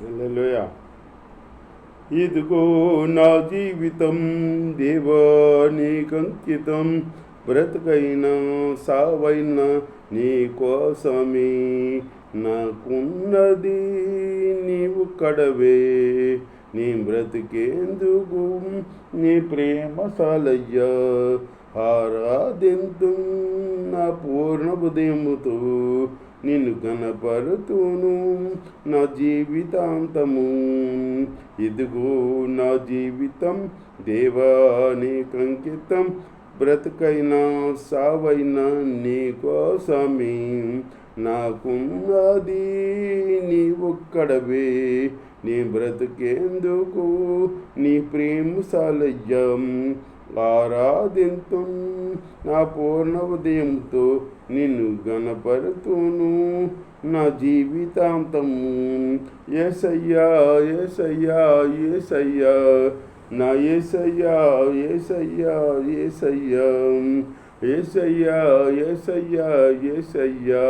హల్లెలూయా. ఇదిగో నా జీవితం దేవా నీకంకితం, బ్రతుకైనా సావైనా నీ కోసమే, నాకున్నది నీవు కడవే, నీ బ్రతికేందుకు నీ ప్రేమ సాలయ్యా. ఆరాధింతు నా పూర్ణ హృదయముతో, నిన్ను కనపరుతును నా జీవితాంతము. ఇదిగో నా జీవితం దేవా నీకంకితం, బ్రతుకైనా సావైనా నీ కోసమే, నాకున్నది నీ ఒక్కడవే, నీ బ్రతికేందుకు నీ ప్రేమ సాలయ్యం. ఆరాధింతు నా పూర్ణ హృదయంతో, నిన్ను గణపరుతును నా జీవితాంతము. యేసయ్యా యేసయ్యా యేసయ్యా, నా యేసయ్యా యేసయ్యా యేసయ్యా, యేసయ్యా యేసయ్యా యేసయ్యా,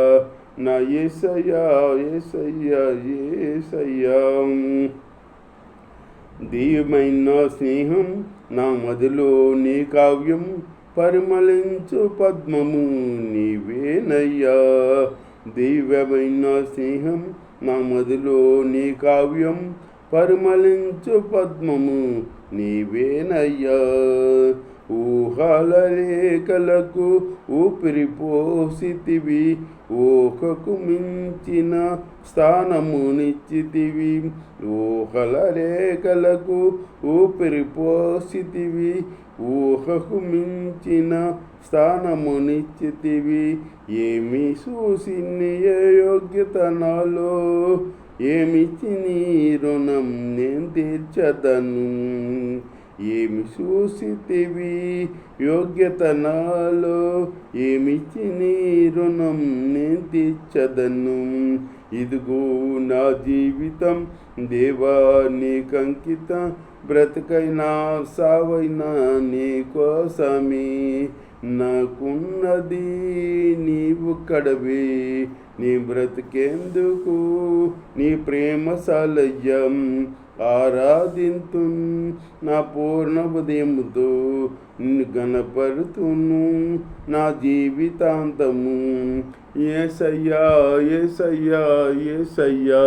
నా యేసయ్యా యేసయ్యా యేసయ్యా. దివ్యమైన స్నేహం నా మదిలో నీ కావ్యం, పరిమళించు పద్మము నీవేనయ్యా. దివ్యమైన స్నేహం నా మదిలో నీ కావ్యం, పరిమళించు పద్మము నీవేనయ్యా. ఊహల రేఖలకు ఊపిరి పోసితివి, ఊహకు మించిన స్థానమునిచ్చితివి. ఊహల రేఖలకు ఊపిరి పోసితివి, ఊహకు మించిన స్థానమునిచ్చితివి. ఏమి చూసి నీ యోగ్యత నాలో, ఏమిచ్చి నీ రుణం నేను తీర్చదను. ఏమి చూసితివి యోగ్యత నాలో, ఏమిచ్చి నీ రుణం నేను తీర్చదను. ఇదిగో నా జీవితం దేవా నీకంకితం, బ్రతుకైనా సావైనా నీ కోసమే, నాకున్నది నీవు కడవే, నీ బ్రతికేందుకు నీ ప్రేమ సాలయ్యం. ఆరాధింతు నా పూర్ణ హృదయముతో, నిన్ను గణపరుతును నా జీవితాంతము. యేసయ్యా యేసయ్యా యేసయ్యా,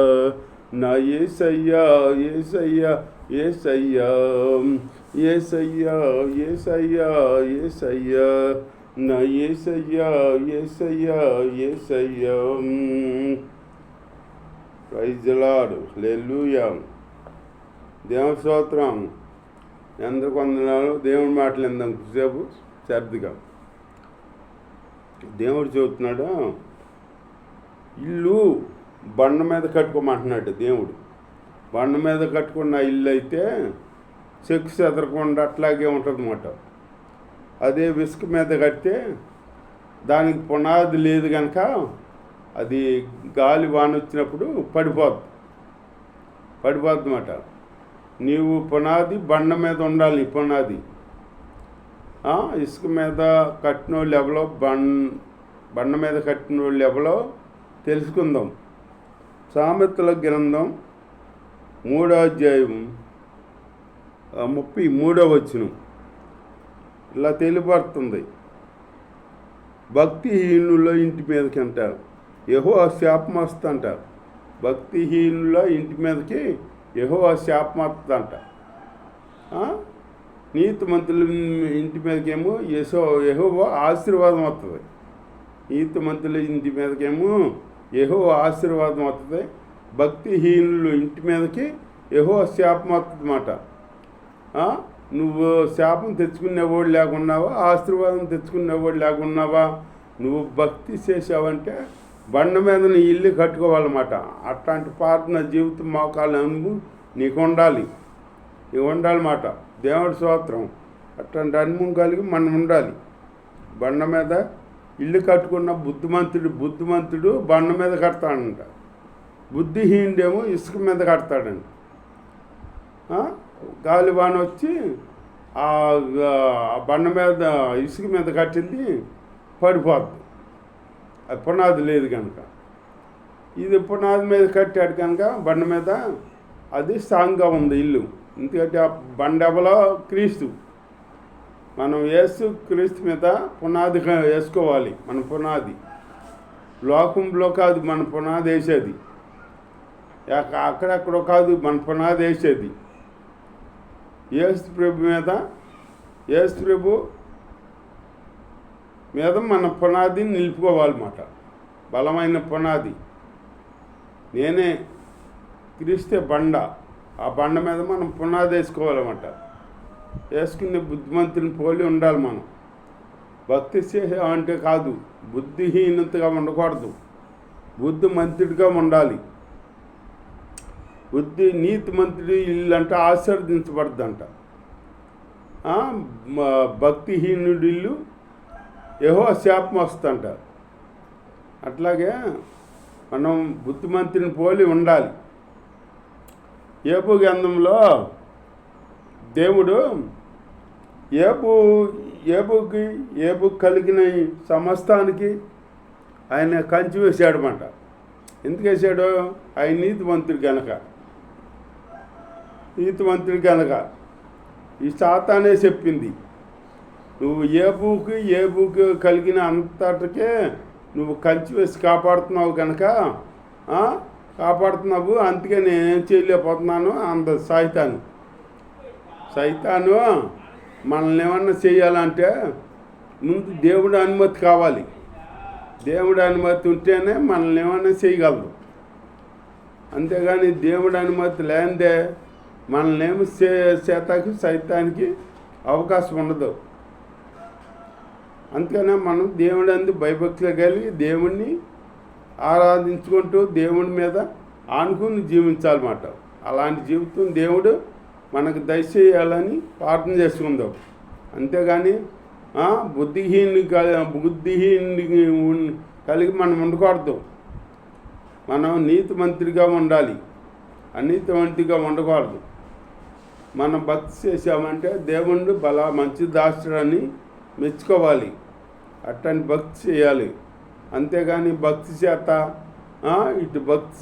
నా యేసయ్యా యేసయ్యా యేసయ్యా, యేసయ్యా యేసయ్యా యేసయ్యా, నా యేసయ్యా యేసయ్యా యేసయ్యా. Praise the lord. హల్లెలూయా. దేవుని స్తోత్రం. ఎందరికి వందనాలు. దేవుని మాటలు ఎందాం సేపు శ్రద్ధగా. దేవుడు చెబుతున్నాడు, ఇల్లు బండ మీద కట్టుకోమంటున్నాడు దేవుడు. బండ మీద కట్టుకున్న ఇల్లు అయితే చెక్కు చెదరకుండా అట్లాగే ఉంటుంది అన్నమాట. అదే ఇసుక మీద కడితే దానికి పునాది లేదు కనుక అది గాలి వాన వచ్చినప్పుడు పడిపోద్ది అన్నమాట. నీవు పునాది బండ మీద ఉండాలి. నీ పునాది ఇసుక మీద కట్టిన వాళ్ళు ఎవరో, బండ మీద కట్టిన వాళ్ళు ఎవరో తెలుసుకుందాం. సామెతల గ్రంథం 3వ అధ్యాయం 33వ వచనం ఇలా తెలియబడుతుంది. భక్తిహీనుల ఇంటి మీదకి అంటారు యెహోవా శాపం వస్తుందంట. భక్తిహీనుల ఇంటి మీదకి యెహోవా శాపం వస్తుందంట. నీతిమంతుల ఇంటి మీదకేమో యెహోవా ఆశీర్వాదం వస్తుంది. నీతిమంతుల ఇంటి మీదకేమో యెహోవా ఆశీర్వాదం వస్తుంది. భక్తిహీనులు ఇంటి మీదకి యెహోవా శాపం వస్తుంది అన్నమాట. నువ్వు శాపం తెచ్చుకునేవాడు లేకున్నావా, ఆశీర్వాదం తెచ్చుకునేవాడు లేకున్నావా, నువ్వు భక్తి చేసావంటే బండ మీద నీ ఇల్లు కట్టుకోవాలన్నమాట. అట్లాంటి ప్రార్థన జీవితం మోకాలు అనుభవం నీకు ఉండాలి అన్నమాట. దేవుడి స్తోత్రం. అట్లాంటి అనుభవం కలిగి మనం ఉండాలి. బండ మీద ఇల్లు కట్టుకున్న బుద్ధిమంతుడు బండ మీద కడతాడంట. బుద్ధిహీనుడేమో ఇసుక మీద కడతాడంట. గాలివాన వచ్చి ఆ బండ మీద ఇసుక మీద కట్టింది పడిపోద్ది. అది పునాది లేదు కనుక. ఇది పునాది మీద కట్టాడు కనుక బండ మీద అది స్ట్రాంగ్గా ఉంది ఇల్లు. ఎందుకంటే ఆ బండెవలో క్రీస్తు. మనం యేసు క్రీస్తు మీద పునాదిగా వేసుకోవాలి. మన పునాది లోకంలో కాదు, మన పునాది వేసేది అక్కడెక్కడో కాదు, మన పునాది వేసేది యేసు ప్రభు మీద. యేసు ప్రభు మీద మన పునాదిని నిలుపుకోవాలన్నమాట, బలమైన పునాది. నేనే క్రీస్తే బండ, ఆ బండ మీద మనం పునాది వేసుకోవాలన్నమాట. వేసుకునే బుద్ధిమంతుని పోలి ఉండాలి మనం. భక్తి అంటే కాదు, బుద్ధిహీనతగా ఉండకూడదు, బుద్ధిమంతుడిగా ఉండాలి. నీతిమంతుడి ఇల్లు అంటే ఆశీర్వదించబడద్దంట. భక్తిహీనుడి ఇల్లు యెహోవా శాపం వస్తుందంట. అట్లాగే మనం బుద్ధిమంతుని పోలి ఉండాలి. యోబు గ్రంథంలో దేవుడు ఏబు కలిగిన సమస్తానికి ఆయన కంచి వేశాడన్నమాట. ఎందుకు వేసాడు? ఆయన నీతిమంతుడు కనుక. ఈ సాతానే చెప్పింది, నువ్వు ఏబుకి కలిగిన అంతటికే నువ్వు కంచి వేసి కాపాడుతున్నావు కనుక అందుకే నేనేం చేయలేకపోతున్నాను. అంత సైతాను మనల్ని ఏమన్నా చేయాలంటే ముందు దేవుడి అనుమతి కావాలి. దేవుడి అనుమతి ఉంటేనే మనల్ని ఏమన్నా చేయగలరు. అంతేగాని దేవుడి అనుమతి లేనిదే మనల్ని ఏమి సైతానికి అవకాశం ఉండదు. అందుకనే మనం దేవుడి అందు భయభక్తులు కలిగి దేవుణ్ణి ఆరాధించుకుంటూ దేవుడి మీద ఆనుకుని జీవించాలన్నమాట. అలాంటి జీవితం దేవుడు మనకు దయచేయాలని ప్రార్థన చేసుకుందాం. అంతేగాని బుద్ధిహీని కలిగి మనం ఉండకూడదు. మనం నీతిమంతుడిగా ఉండాలి, అనీతిమంతుడిగా ఉండకూడదు. మనం భక్తి చేసామంటే దేవుణ్ణి మంచి దాసుడని మెచ్చుకోవాలి. అట్టని భక్తి చేయాలి. అంతేగాని భక్తి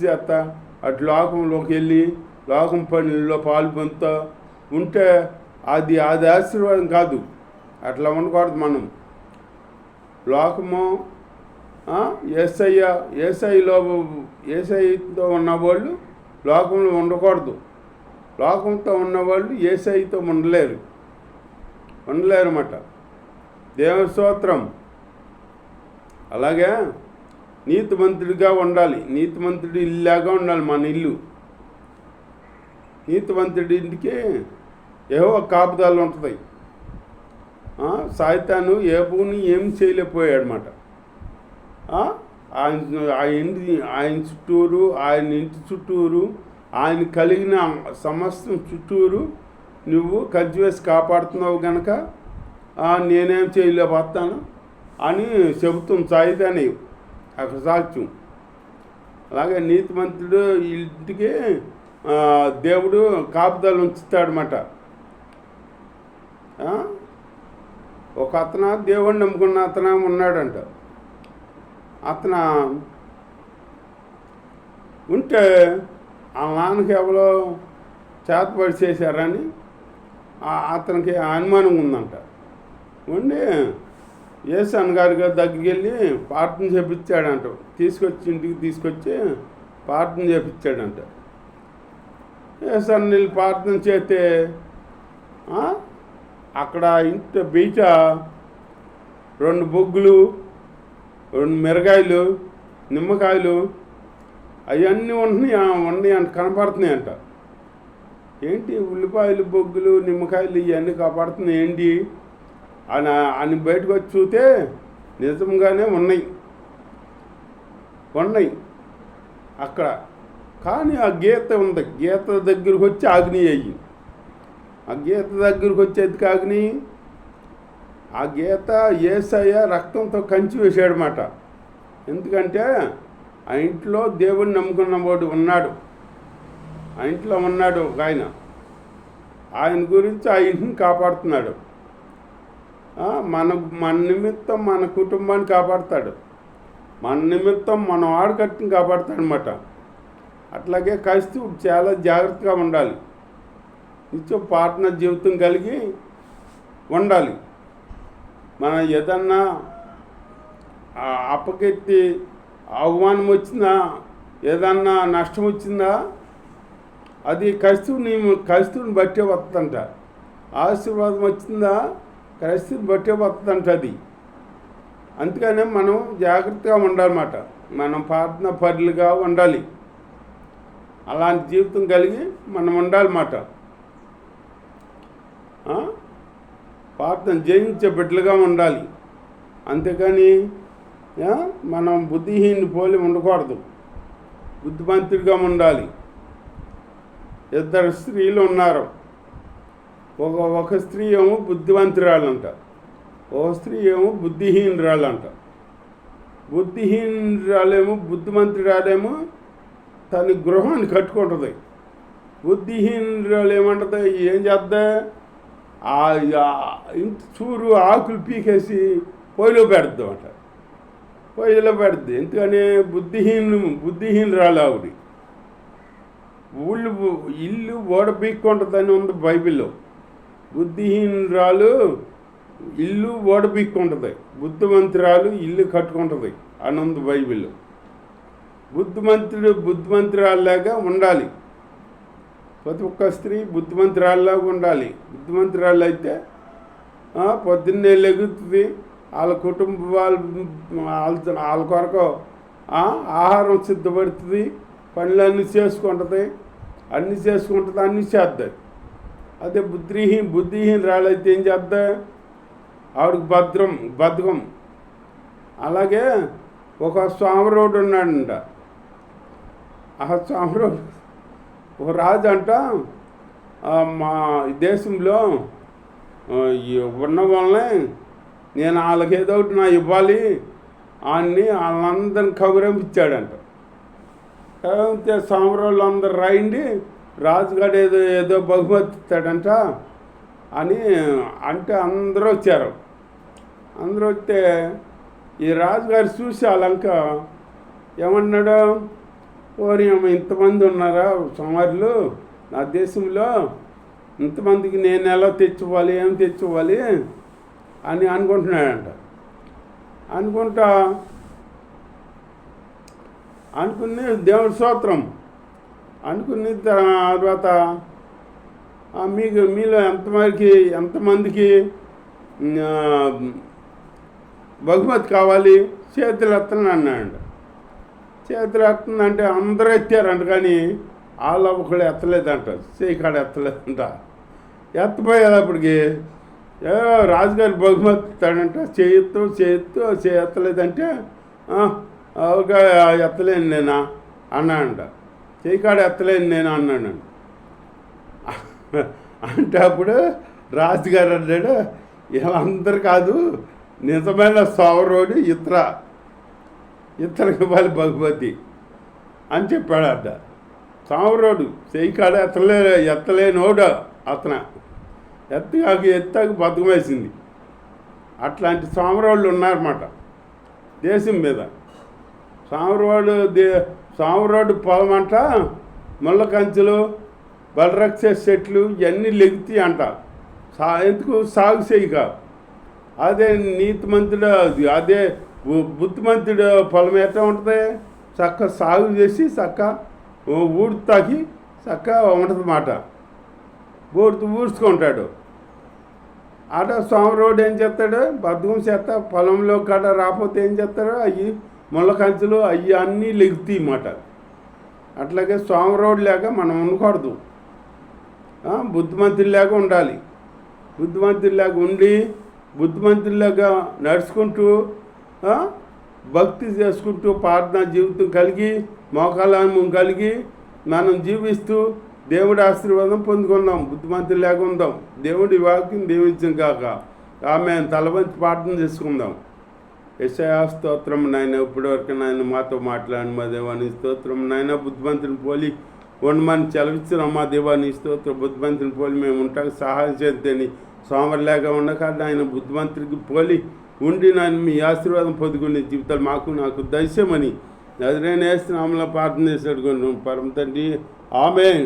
చేత అటు లోకంలోకి వెళ్ళి లోకం పనుల్లో పాల్పొందుతూ ఉంటే అది ఆశీర్వాదం కాదు. అట్లా ఉండకూడదు. మనం లోకము ఏసైతో ఉన్నవాళ్ళు లోకంలో ఉండకూడదు. లోకంతో ఉన్నవాళ్ళు ఏసైతో ఉండలేరు అన్నమాట. దేవుని స్తోత్రం. అలాగే నీతిమంతుడిగా ఉండాలి. నీతిమంతుడి ఇల్లాగా ఉండాలి మన ఇల్లు. నీతిమంతుడి ఇంటికి యెహోవా కాపుదల ఉంటుంది. సాయితాను ఏబుని ఏం చేయలేకపోయాడనమాట. ఆయన చుట్టూరు, ఆయన ఇంటి చుట్టూరు, ఆయన కలిగిన సమస్తం చుట్టూరు నువ్వు కంచి వేసి కాపాడుతున్నావు కనుక నేనేం చేయలేకపోతాను అని చెబుతుంది సాయితాని అక్కడ సాక్ష్యం. అలాగే నీతిమంతుడు ఇంటికి దేవుడు కాపుదల ఉంచుతాడనమాట. ఒక అతను దేవుడిని నమ్ముకున్న అతను ఉన్నాడంట. అతను ఉంటే ఆ నాన్నకి ఎవరో చేతపడి చేశారని అతనికి అనుమానం ఉందంట. ఉండి యేసు అన్నగారి దగ్గరికి వెళ్ళి ప్రార్థన చేపించాడంట. ఇంటికి తీసుకొచ్చి ప్రార్థన చేపించాడంట. యేసు అన్న వెళ్ళి ప్రార్థన చేస్తే అక్కడ ఇంటి బీచ 2 బొగ్గులు, 2 మిరగాయలు, నిమ్మకాయలు అవన్నీ ఉన్నాయి అంట, కనపడుతున్నాయంట. ఏంటి ఉల్లిపాయలు, బొగ్గులు, నిమ్మకాయలు ఇవన్నీ కాపాడుతున్నాయి ఏంటి అని బయటకు వచ్చి చూస్తే నిజంగానే ఉన్నాయి అక్కడ. కానీ ఆ గీత ఉంది. గీత దగ్గరకు వచ్చి ఆగ్నేయి అయ్యి, ఆ గీత దగ్గరకు వచ్చేది కాగ్ని. ఆ గీత యేసయ్య రక్తంతో కంచి వేసాడనమాట. ఎందుకంటే ఆ ఇంట్లో దేవుడిని నమ్ముకున్నవాడు ఉన్నాడు. ఆ ఇంట్లో ఉన్నాడు ఒక ఆయన గురించి ఆ ఇంటిని కాపాడుతున్నాడు. మన నిమిత్తం మన కుటుంబాన్ని కాపాడుతాడు. మన నిమిత్తం మన ఆడకట్టుని కాపాడుతాడు అనమాట. అట్లాగే క్రైస్తవుడు చాలా జాగ్రత్తగా ఉండాలి. నిత్యం ప్రార్థన జీవితం కలిగి ఉండాలి. మనం ఏదన్నా అప్పకెత్తి అవమానం వచ్చిందా, ఏదన్నా నష్టం వచ్చిందా, అది క్రైస్తవుని బట్టే వస్తుందంట. ఆశీర్వాదం వచ్చిందా క్రైస్తవుని బట్టే వస్తుందంట అది. అందుకనే మనం జాగ్రత్తగా ఉండాలన్నమాట. మనం ప్రార్థన పరులుగా ఉండాలి. అలాంటి జీవితం కలిగి మనం ఉండాలన్నమాట. ప్రార్థన జయించే బిడ్డలుగా ఉండాలి. అంతేకాని మనం బుద్ధిహీనుని పోలి ఉండకూడదు. బుద్ధిమంతుడిగా ఉండాలి. ఇద్దరు స్త్రీలు ఉన్నారు. ఒక స్త్రీ ఏమో బుద్ధివంతురాలంట, ఒక స్త్రీ ఏమో బుద్ధిహీనురాలంట. బుద్ధిహీనురాలేమో బుద్ధిమంతురాలేమో తన గృహాన్ని కట్టుకుంటుంది. బుద్ధిహీనురాలు ఏమంటుంది, ఏం చేద్దా, ఇంటి చూరు ఆకులు పీకేసి పొయ్యిలో పెడద్దు అంట. పొయ్యిలో పెడద్దు. ఎందుకని బుద్ధిహీనురాలు ఆవిడ. ఇల్లు ఓడబీక్కుంటుందని ఉంది బైబిల్లో. బుద్ధిహీనురాలు ఇల్లు ఓడబీక్కుంటుంది, బుద్ధిమంతురాలు ఇల్లు కట్టుకుంటుంది అని ఉంది బైబిల్లో. బుద్ధిమంతురాల్లాగా ఉండాలి. ప్రతి ఒక్క స్త్రీ బుద్ధిమంతురాల్లాగా ఉండాలి. బుద్ధిమంతురాలు అయితే పొద్దున్నే లెగుతుంది, వాళ్ళ కుటుంబ వాళ్ళ కొరకు ఆహారం సిద్ధపడుతుంది, పనులన్నీ చేసుకుంటుంది, అన్నీ చేస్తుంది. అదే బుద్ధిహీనురాలు అయితే ఏం చేద్దా, ఆవిడకి బద్ధకం. అలాగే ఒక సోమరోడు ఉన్నాడంట. ఆ సోమరోడు ఒక రాజు అంట, మా దేశంలో ఉన్న వాళ్ళని నేను వాళ్ళకి ఏదో ఒకటి నా ఇవ్వాలి అని వాళ్ళందరిని కబురంపించాడంట. కబురంపితే సోమరోళ్ళు అందరు రాయండి, రాజుగాడు ఏదో బహుమతి ఇస్తాడంట అని అంటే అందరూ వచ్చారు. అందరూ వస్తే ఈ రాజుగారు చూసి వాళ్ళంక ఏమన్నాడు, ఓరి ఇంతమంది ఉన్నారా సోమరులు నా దేశంలో, ఇంతమందికి నేను ఎలా తెచ్చుకోవాలి, ఏం తెచ్చుకోవాలి అని అనుకుంటున్నాడంట. అనుకుని దేవుడి స్తోత్రం అనుకున్న తర్వాత మీలో ఎంతమందికి బహుమతి కావాలి చేతులు ఎత్తని అన్నాడు. చేతులు ఎత్తుందంటే అందరూ ఎత్తారంట, కానీ వాళ్ళు ఒకళ్ళు ఎత్తలేదంట, చేయి కాడ ఎత్తలేదంట. ఎత్తపోయేటప్పటికి రాజుగారి బహుమతి ఇస్తాడంట, చేయెత్తు ఎత్తలేదంటే ఒక ఎత్తలేను నేనా అన్నాడంట. చేయి కాడ ఎత్తలేను నేను అన్నాడు. అంటే అప్పుడు రాజుగారు అన్నాడు, వీళ్ళందరూ కాదు, నిజమైన సోమరోడు ఇతనికి ఇవ్వాలి బహుమతి అని చెప్పాడట. సోమరోడు చేయి కాడ ఎత్తలేనోడు అతను ఎత్తాక బతుకం వేసింది. అట్లాంటి సోమరోళ్ళు ఉన్నారన్నమాట దేశం మీద. సోమరోడు పొలం అంట, ముళ్ళ కంచెలు, బలరక్ష చెట్లు ఇవన్నీ లెగుతాయి అంట. ఎందుకు సాగు చేయక. అదే నీతిమంతుడు, అదే బుద్ధిమంతుడు పొలం ఎట్లా ఉంటుంది, చక్క సాగు చేసి చక్క ఊడుతాకి చక్క ఉంటుంది మాట, ఊడ్చుకుంటాడు. ఆట సోమరోడు ఏం చేస్తాడు, బద్ధకం చేస్తా పొలంలో కాడ రాకపోతే ఏం చేస్తాడు, అవి ముళ్ళ కంచెలు అవి అన్నీ లెగుతాయి అన్నమాట. అట్లాగే సోమరోడు లేక మనం ఉండకూడదు, బుద్ధిమంతుల్లాగా ఉండాలి. బుద్ధిమంతుల్లాగా ఉండి బుద్ధిమంతుల్లాగా నడుచుకుంటూ భక్తి చేసుకుంటూ ప్రార్థనా జీవితం కలిగి మోకాళ్ళను కలిగి మనం జీవిస్తూ దేవుడి ఆశీర్వాదం పొందుకుందాం. బుద్ధిమంతుల్లాగా ఉందాం. దేవుడి వాక్యం దీవించం కాక ఆమెను తలవంచి ప్రార్థన చేసుకుందాం. యెషయా స్తోత్రం నాయన, ఇప్పటివరకు నాయన మాతో మాట్లాడిన మా దేవాని స్తోత్రం నాయన. బుద్ధిమంతుని పోలి ఉండమని సెలవిచ్చిన మా దేవాని స్తోత్రం. బుద్ధిమంతుని పోలి మేము ఉంటాక సహాయం చేద్దని, సోమరిలాగా ఉండక ఆయన బుద్ధిమంతుడికి పోలి ఉండి నాయన మీ ఆశీర్వాదం పొందుకునే జీవితాలు నాకు దయచేయమని నజరేయుని యేసు నామములో ప్రార్థన చేశాడు పరమ తండ్రి. ఆమేన్.